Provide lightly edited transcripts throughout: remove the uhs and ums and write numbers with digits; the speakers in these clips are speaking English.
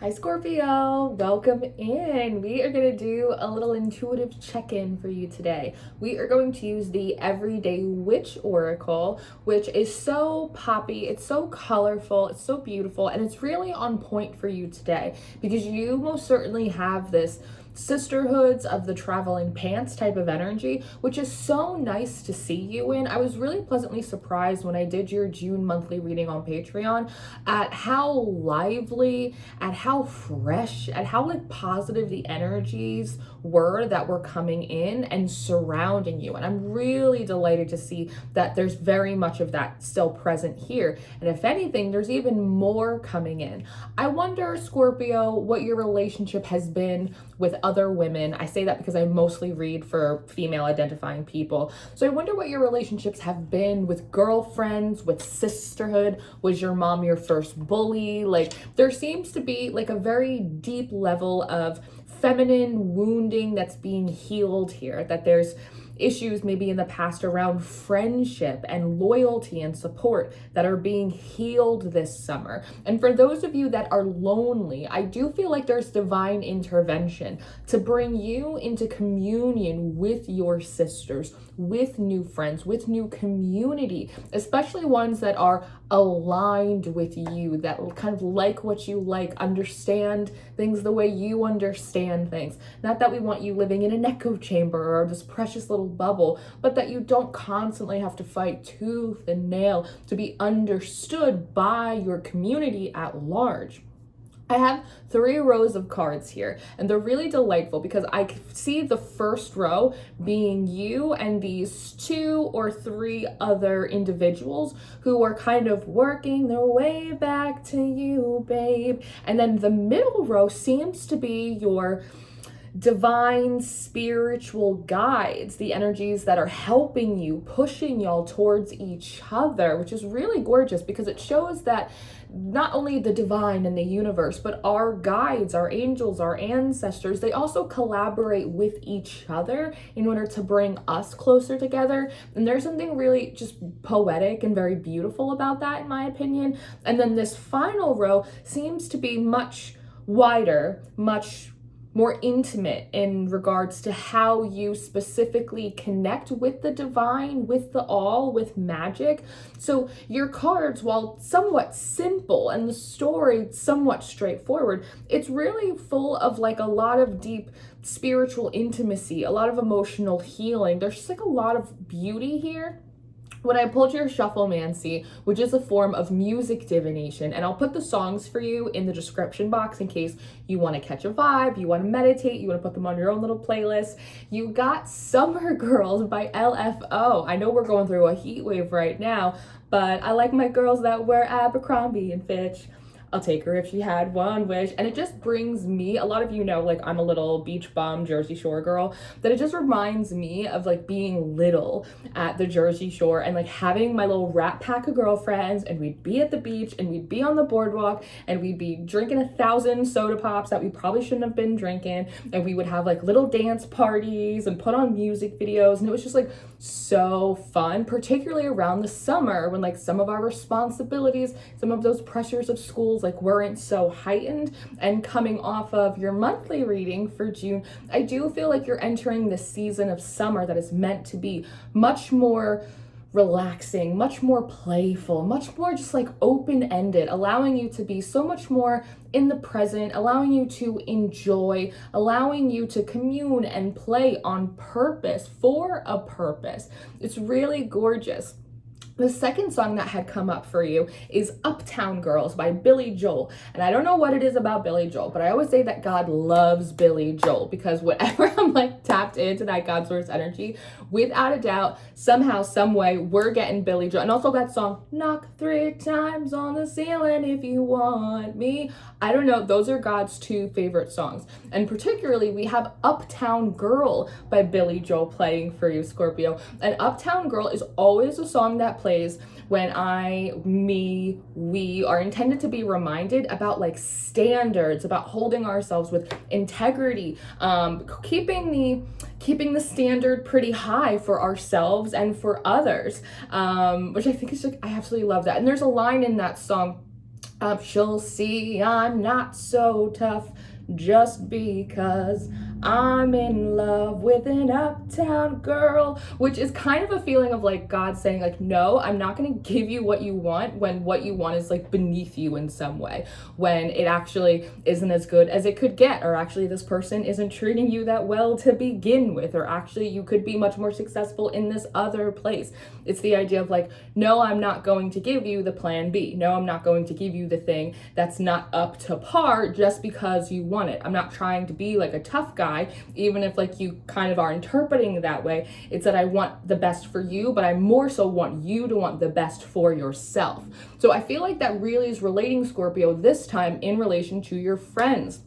Hi Scorpio, welcome in. We are going to do a little intuitive check-in for you today. We are going to use the Everyday Witch Oracle, which is so poppy, it's so colorful, it's so beautiful, and it's really on point for you today because you most certainly have this Sisterhoods of the traveling pants type of energy, which is so nice to see you in. I was really pleasantly surprised when I did your June monthly reading on Patreon at how lively, at how fresh, at how like positive the energies were that were coming in and surrounding you. And I'm really delighted to see that there's very much of that still present here. And if anything, there's even more coming in. I wonder, Scorpio, what your relationship has been with other women. I say that because I mostly read for female identifying people. So I wonder what your relationships have been with girlfriends, with sisterhood. Was your mom your first bully? Like, there seems to be like a very deep level of feminine wounding that's being healed here, that there's issues maybe in the past around friendship and loyalty and support that are being healed this summer. And for those of you that are lonely, I do feel like there's divine intervention to bring you into communion with your sisters, with new friends, with new community, especially ones that are aligned with you, that kind of like what you like, understand things the way you understand things. Not that we want you living in an echo chamber or this precious little bubble, but that you don't constantly have to fight tooth and nail to be understood by your community at large. I have 3 rows of cards here, and they're really delightful because I see the first row being you and these 2 or 3 other individuals who are kind of working their way back to you, babe. And then the middle row seems to be your divine spiritual guides, the energies that are helping you, pushing y'all towards each other, which is really gorgeous because it shows that not only the divine and the universe, but our guides, our angels, our ancestors, they also collaborate with each other in order to bring us closer together. And there's something really just poetic and very beautiful about that, in my opinion. And then this final row seems to be much wider, much more intimate in regards to how you specifically connect with the divine, with the all, with magic. So your cards, while somewhat simple and the story somewhat straightforward, it's really full of like a lot of deep spiritual intimacy, a lot of emotional healing. There's just like a lot of beauty here. When I pulled your shufflemancy, which is a form of music divination, and I'll put the songs for you in the description box in case you want to catch a vibe, you want to meditate, you want to put them on your own little playlist. You got Summer Girls by LFO. I know we're going through a heat wave right now, but I like my girls that wear Abercrombie and Fitch. I'll take her if she had one wish. And it just brings me, a lot of you know, like I'm a little beach bum Jersey Shore girl, that it just reminds me of like being little at the Jersey Shore and like having my little rat pack of girlfriends, and we'd be at the beach and we'd be on the boardwalk and we'd be drinking 1,000 soda pops that we probably shouldn't have been drinking, and we would have like little dance parties and put on music videos, and it was just like so fun, particularly around the summer when like some of our responsibilities, some of those pressures of schools like weren't so heightened. And coming off of your monthly reading for June, I do feel like you're entering this season of summer that is meant to be much more relaxing, much more playful, much more just like open-ended, allowing you to be so much more in the present, allowing you to enjoy, allowing you to commune and play on purpose, for a purpose. It's really gorgeous. The second song that had come up for you is Uptown Girls by Billy Joel. And I don't know what it is about Billy Joel, but I always say that God loves Billy Joel because whenever I'm like tapped into that God source energy, without a doubt, somehow, some way, we're getting Billy Joel. And also that song, Knock 3 times on the ceiling if you want me. I don't know, those are God's 2 favorite songs. And particularly, we have Uptown Girl by Billy Joel playing for you, Scorpio. And Uptown Girl is always a song that plays when we are intended to be reminded about like standards, about holding ourselves with integrity, keeping the standard pretty high for ourselves and for others, which I think is like, I absolutely love that. And there's a line in that song She'll see I'm not so tough just because I'm in love with an uptown girl, which is kind of a feeling of like God saying like, no, I'm not going to give you what you want when what you want is like beneath you in some way, when it actually isn't as good as it could get, or actually this person isn't treating you that well to begin with, or actually you could be much more successful in this other place. It's the idea of like, no, I'm not going to give you the plan B. No, I'm not going to give you the thing that's not up to par just because you want it. I'm not trying to be like a tough guy, even if like you kind of are interpreting it that way. It's that I want the best for you, but I more so want you to want the best for yourself. So I feel like that really is relating, Scorpio, this time in relation to your friends.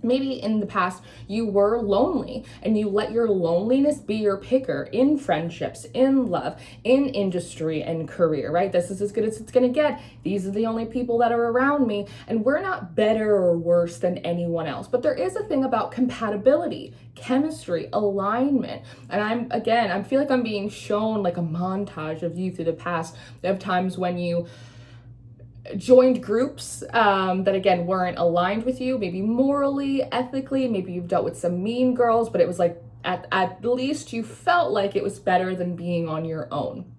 Maybe in the past you were lonely and you let your loneliness be your picker in friendships, in love, in industry and career, right? This is as good as it's going to get. These are the only people that are around me, and we're not better or worse than anyone else. But there is a thing about compatibility, chemistry, alignment. And I feel like I'm being shown like a montage of you through the past of times when you joined groups that again weren't aligned with you, maybe morally, ethically. Maybe you've dealt with some mean girls, but it was like at least you felt like it was better than being on your own.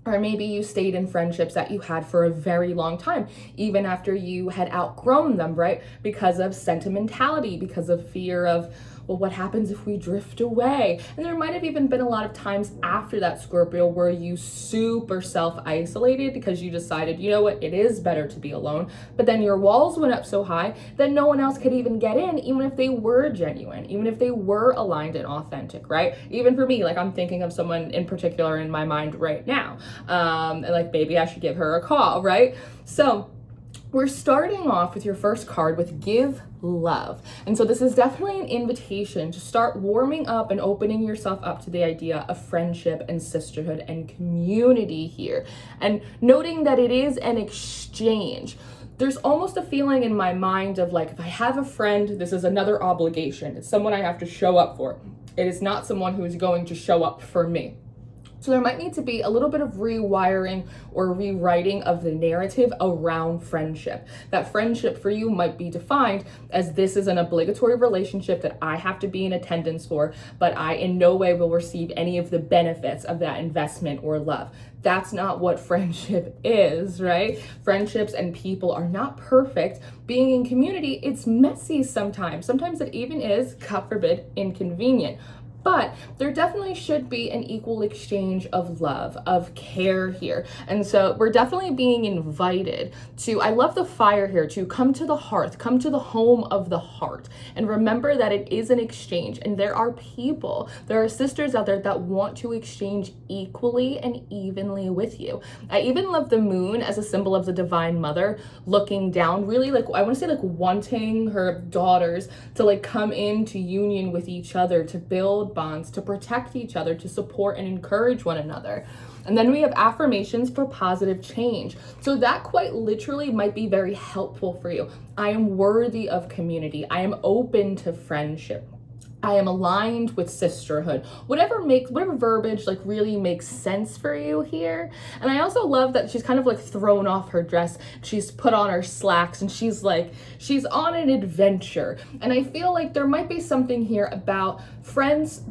Or maybe you stayed in friendships that you had for a very long time, even after you had outgrown them, right? Because of sentimentality, because of fear of, well, what happens if we drift away? And there might have even been a lot of times after that, Scorpio, where you super self-isolated because you decided, you know what, it is better to be alone. But then your walls went up so high that no one else could even get in, even if they were genuine, even if they were aligned and authentic, right? Even for me, like I'm thinking of someone in particular in my mind right now. And like maybe I should give her a call, right? So we're starting off with your first card with Give Love. And so this is definitely an invitation to start warming up and opening yourself up to the idea of friendship and sisterhood and community here. And noting that it is an exchange. There's almost a feeling in my mind of like, if I have a friend, this is another obligation. It's someone I have to show up for. It is not someone who is going to show up for me. So there might need to be a little bit of rewiring or rewriting of the narrative around friendship. That friendship for you might be defined as this is an obligatory relationship that I have to be in attendance for, but I in no way will receive any of the benefits of that investment or love. That's not what friendship is, right? Friendships and people are not perfect. Being in community, it's messy sometimes. Sometimes it even is, God forbid, inconvenient. But there definitely should be an equal exchange of love, of care here. And so we're definitely being invited to, I love the fire here, to come to the hearth, come to the home of the heart. And remember that it is an exchange. And there are people, there are sisters out there that want to exchange equally and evenly with you. I even love the moon as a symbol of the divine mother looking down, really like, I want to say like wanting her daughters to like come into union with each other, to build bonds, to protect each other, to support and encourage one another. And then we have affirmations for positive change. So that quite literally might be very helpful for you. I am worthy of community. I am open to friendship. I am aligned with sisterhood. Whatever verbiage like really makes sense for you here. And I also love that she's kind of like thrown off her dress. She's put on her slacks and she's on an adventure. And I feel like there might be something here about friends.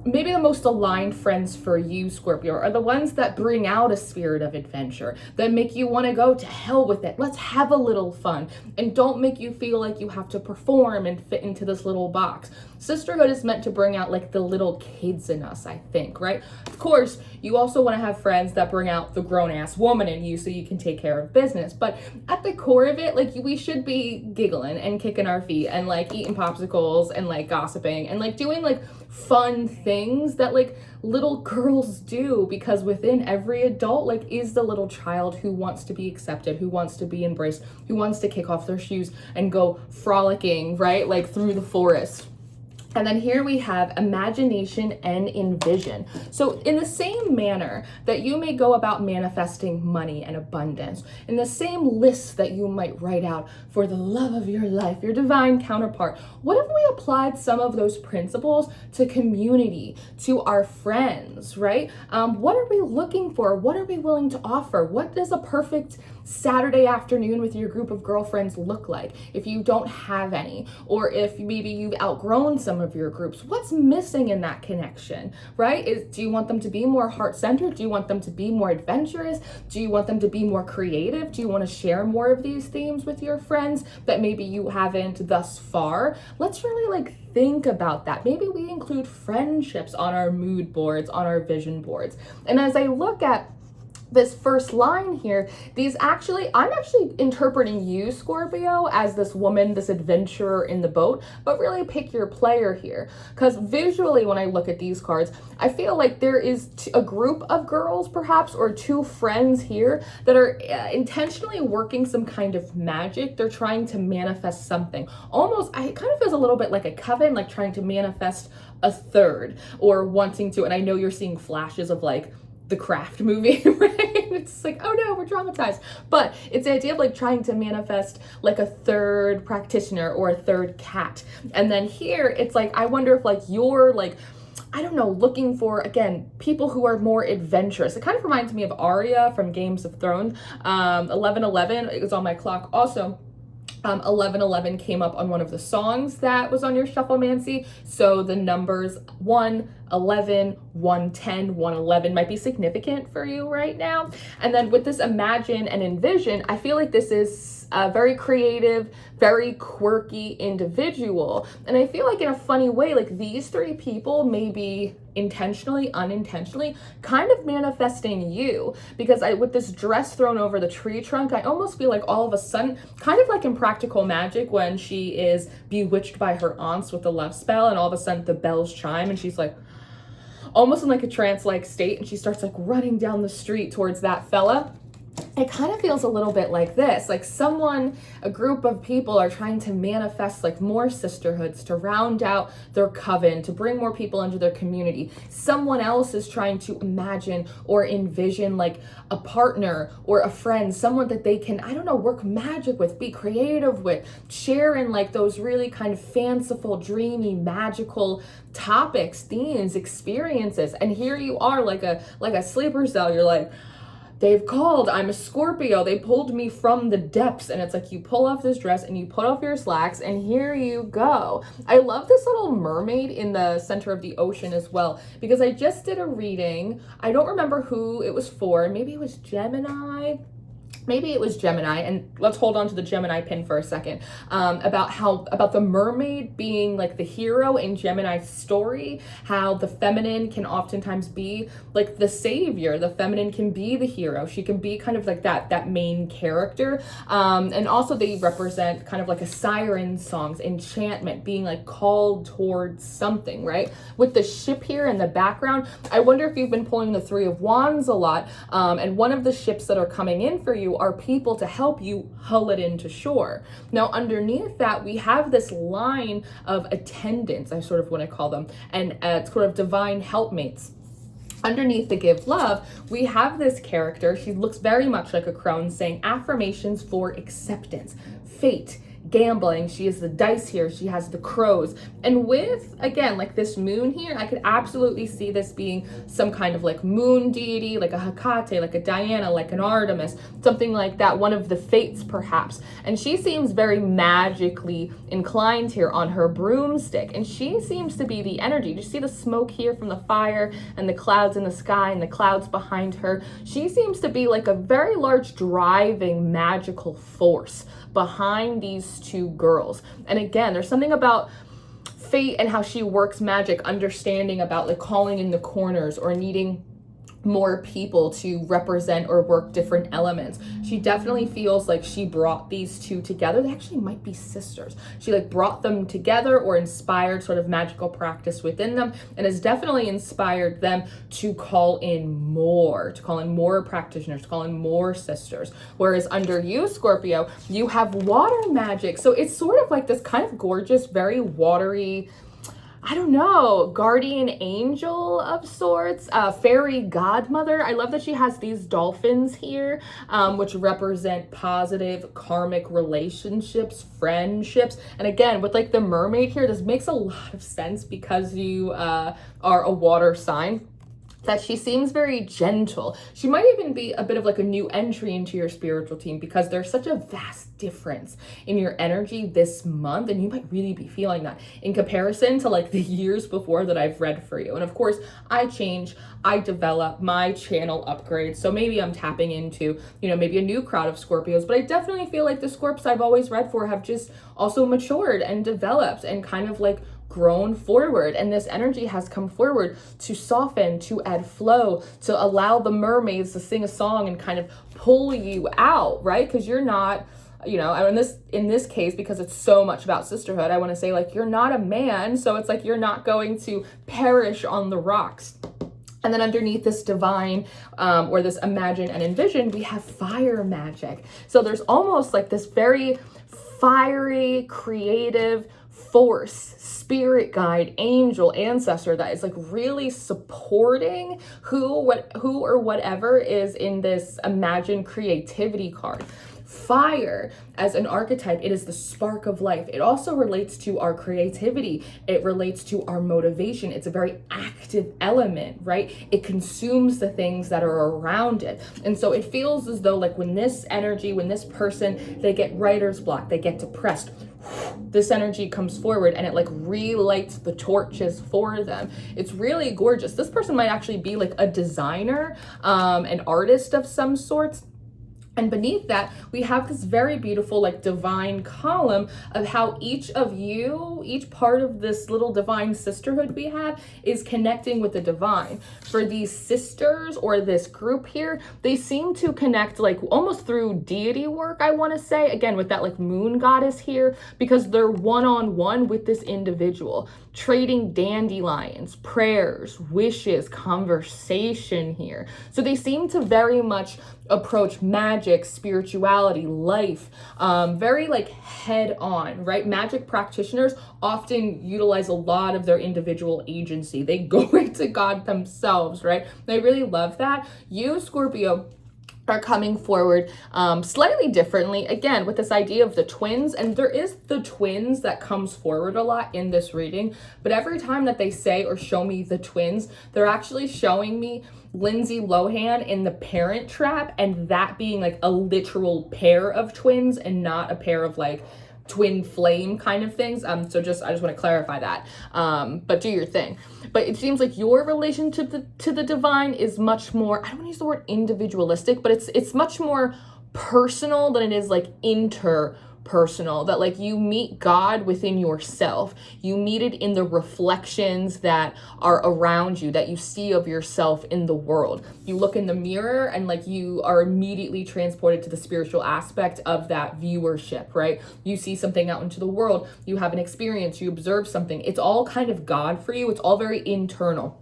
Maybe the most aligned friends for you, Scorpio, are the ones that bring out a spirit of adventure, that make you want to go to hell with it. Let's have a little fun, and don't make you feel like you have to perform and fit into this little box. Sisterhood is meant to bring out like the little kids in us, I think, right? Of course, you also want to have friends that bring out the grown-ass woman in you so you can take care of business. But at the core of it, like we should be giggling and kicking our feet and like eating popsicles and like gossiping and like doing like fun things that like little girls do, because within every adult like is the little child who wants to be accepted, who wants to be embraced, who wants to kick off their shoes and go frolicking, right? Like through the forest. And then here we have imagination and envision. So in the same manner that you may go about manifesting money and abundance, in the same list that you might write out for the love of your life, your divine counterpart, what if we applied some of those principles to community, to our friends, right? What are we looking for? What are we willing to offer? What does a perfect Saturday afternoon with your group of girlfriends look like if you don't have any, or if maybe you've outgrown some of your groups? What's missing in that connection, right? Do you want them to be more heart-centered? Do you want them to be more adventurous? Do you want them to be more creative? Do you want to share more of these themes with your friends that maybe you haven't thus far? Let's really think about that. Maybe we include friendships on our mood boards, on our vision boards. And as I look at this first line here, I'm actually interpreting you, Scorpio, as this woman, this adventurer in the boat, but really pick your player here. Because visually, when I look at these cards, I feel like there is a group of girls, perhaps, or two friends here that are intentionally working some kind of magic. They're trying to manifest something. Almost, it kind of feels a little bit like a coven, like trying to manifest a third, or wanting to, and I know you're seeing flashes of the Craft movie, right? It's like, oh no, we're traumatized. But it's the idea of trying to manifest a third practitioner or a third cat. And then here, it's I wonder if you're I don't know, looking for, again, people who are more adventurous. It kind of reminds me of Arya from Games of Thrones. 1111 is on my clock also. 1111 came up on one of the songs that was on your Shufflemancy. So the numbers 1, 11, 110, 111 might be significant for you right now. And then with this imagine and envision, I feel like this is a very creative, very quirky individual. And I feel like in a funny way, these three people may be intentionally, unintentionally, kind of manifesting you. Because with this dress thrown over the tree trunk, I almost feel like all of a sudden, kind of like in Practical Magic when she is bewitched by her aunts with the love spell, and all of a sudden the bells chime and she's almost in a trance-like state, and she starts running down the street towards that fella. It kind of feels a little bit like this, a group of people are trying to manifest more sisterhoods to round out their coven, to bring more people into their community. Someone else is trying to imagine or envision a partner or a friend, someone that they can, I don't know, work magic with, be creative with, share in those really kind of fanciful, dreamy, magical topics, themes, experiences. And here you are like a sleeper cell. You're they've called, I'm a Scorpio, they pulled me from the depths. And it's you pull off this dress and you put off your slacks and here you go. I love this little mermaid in the center of the ocean as well, because I just did a reading. I don't remember who it was for. Maybe it was Gemini. And let's hold on to the Gemini pin for a second, about the mermaid being the hero in Gemini's story, how the feminine can oftentimes be the savior. The feminine can be the hero. She can be kind of that main character. And also they represent kind of a siren song's enchantment, being called towards something, right? With the ship here in the background, I wonder if you've been pulling the Three of Wands a lot, and one of the ships that are coming in for you are people to help you hull it into shore. Now, underneath that, we have this line of attendants, I sort of want to call them, and sort of divine helpmates. Underneath the give love, we have this character. She looks very much like a crone, saying affirmations for acceptance, fate, gambling. She is the dice here. She has the crows. And with, again, this moon here, I could absolutely see this being some kind of moon deity, a Hecate, a Diana, an Artemis, something like that, one of the fates perhaps. And she seems very magically inclined here on her broomstick. And she seems to be the energy. Do you see the smoke here from the fire and the clouds in the sky and the clouds behind her? She seems to be a very large driving magical force behind these two girls. And again, there's something about fate and how she works magic, understanding about calling in the corners or needing more people to represent or work different elements. She definitely feels like she brought these two together. They actually might be sisters. She brought them together or inspired sort of magical practice within them, and has definitely inspired them to call in more practitioners, to call in more sisters. Whereas under you, Scorpio, you have water magic. So it's sort of this kind of gorgeous, very watery, I don't know, guardian angel of sorts, fairy godmother. I love that she has these dolphins here, which represent positive karmic relationships, friendships. And again, with like the mermaid here, this makes a lot of sense because you are a water sign. That she seems very gentle. She might even be a bit of like a new entry into your spiritual team because there's such a vast difference in your energy this month, and you might really be feeling that in comparison to like the years before that I've read for you. And of course, I change, I develop, my channel upgrades. So maybe I'm tapping into, maybe a new crowd of Scorpios, but I definitely feel like the Scorps I've always read for have just also matured and developed and kind of like grown forward, and this energy has come forward to soften, to add flow, to allow the mermaids to sing a song and kind of pull you out, right? Because you're not, in this case, because it's so much about sisterhood, I want to say like you're not a man, so it's like you're not going to perish on the rocks. And then underneath this divine or this imagine and envision, we have fire magic. So there's almost like this very fiery, creative force, spirit guide, angel, ancestor that is like really supporting who or whatever is in this imagine creativity card. Fire as an archetype, it is the spark of life. It also relates to our creativity. It relates to our motivation. It's a very active element, right? It consumes the things that are around it. And so it feels as though like when this energy, when this person, they get writer's block, they get depressed, this energy comes forward and it like relights the torches for them. It's really gorgeous. This person might actually be like a designer, an artist of some sorts. And beneath that, we have this very beautiful, like divine column of how each of you, each part of this little divine sisterhood we have is connecting with the divine. For these sisters or this group here, they seem to connect like almost through deity work, I want to say, again, with that like moon goddess here, because they're one-on-one with this individual, trading dandelions, prayers, wishes, conversation here. So they seem to very much approach magic, spirituality, life, very like head on, right? Magic practitioners often utilize a lot of their individual agency. They go into God themselves, right? And I really love that. You, Scorpio, are coming forward slightly differently, again, with this idea of the twins. And there is the twins that comes forward a lot in this reading, but every time that they say or show me the twins, they're actually showing me Lindsay Lohan in The Parent Trap, and that being like a literal pair of twins and not a pair of like twin flame kind of things. I just want to clarify that. But do your thing. But it seems like your relationship to the divine is much more, I don't want to use the word individualistic, but it's much more personal than it is like interpersonal, that like you meet God within yourself. You meet it in the reflections that are around you, that you see of yourself in the world. You look in the mirror and like you are immediately transported to the spiritual aspect of that viewership, right? You see something out into the world, you have an experience, you observe something. It's all kind of God for you. It's all very internal.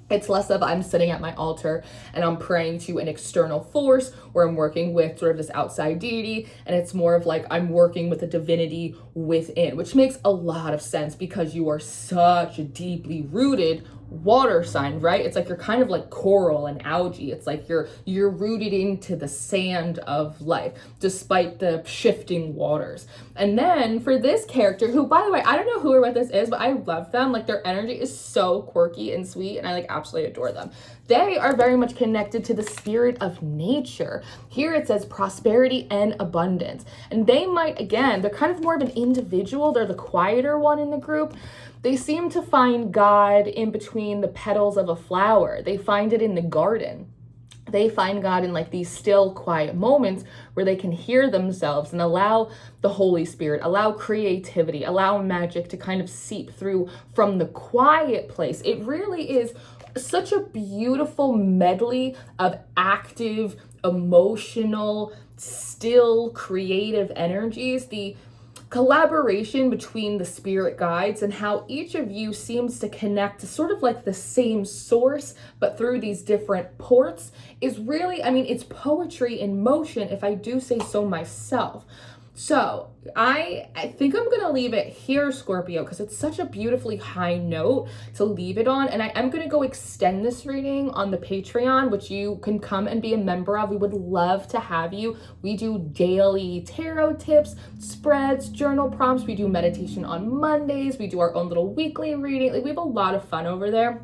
It's less of I'm sitting at my altar and I'm praying to an external force, or I'm working with sort of this outside deity, and it's more of like I'm working with a divinity within, which makes a lot of sense because you are such a deeply rooted water sign, right? It's like you're kind of like coral and algae. It's like you're rooted into the sand of life despite the shifting waters. And then for this character, who, by the way, I don't know who or what this is, but I love them. Like their energy is so quirky and sweet, and I like absolutely adore them. They are very much connected to the spirit of nature. Here it says prosperity and abundance. And they might, again, they're kind of more of an individual. They're the quieter one in the group. They seem to find God in between the petals of a flower. They find it in the garden. They find God in like these still, quiet moments where they can hear themselves and allow the Holy Spirit, allow creativity, allow magic to kind of seep through from the quiet place. It really is such a beautiful medley of active, emotional, still, creative energies. The collaboration between the spirit guides and how each of you seems to connect to sort of like the same source, but through these different ports is really, I mean, it's poetry in motion, if I do say so myself. So I think I'm gonna leave it here, Scorpio, because it's such a beautifully high note to leave it on. And I am gonna go extend this reading on the Patreon, which you can come and be a member of. We would love to have you. We do daily tarot tips, spreads, journal prompts. We do meditation on Mondays. We do our own little weekly reading. Like, we have a lot of fun over there.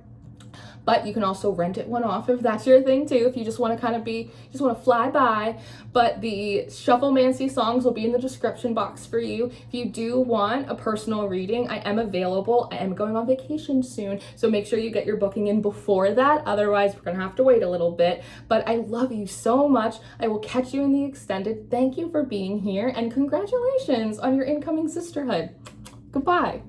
But you can also rent it one off if that's your thing too, if you just want to kind of just want to fly by. But the Shufflemancy songs will be in the description box for you. If you do want a personal reading, I am available. I am going on vacation soon, so make sure you get your booking in before that. Otherwise, we're going to have to wait a little bit. But I love you so much. I will catch you in the extended. Thank you for being here, and congratulations on your incoming sisterhood. Goodbye.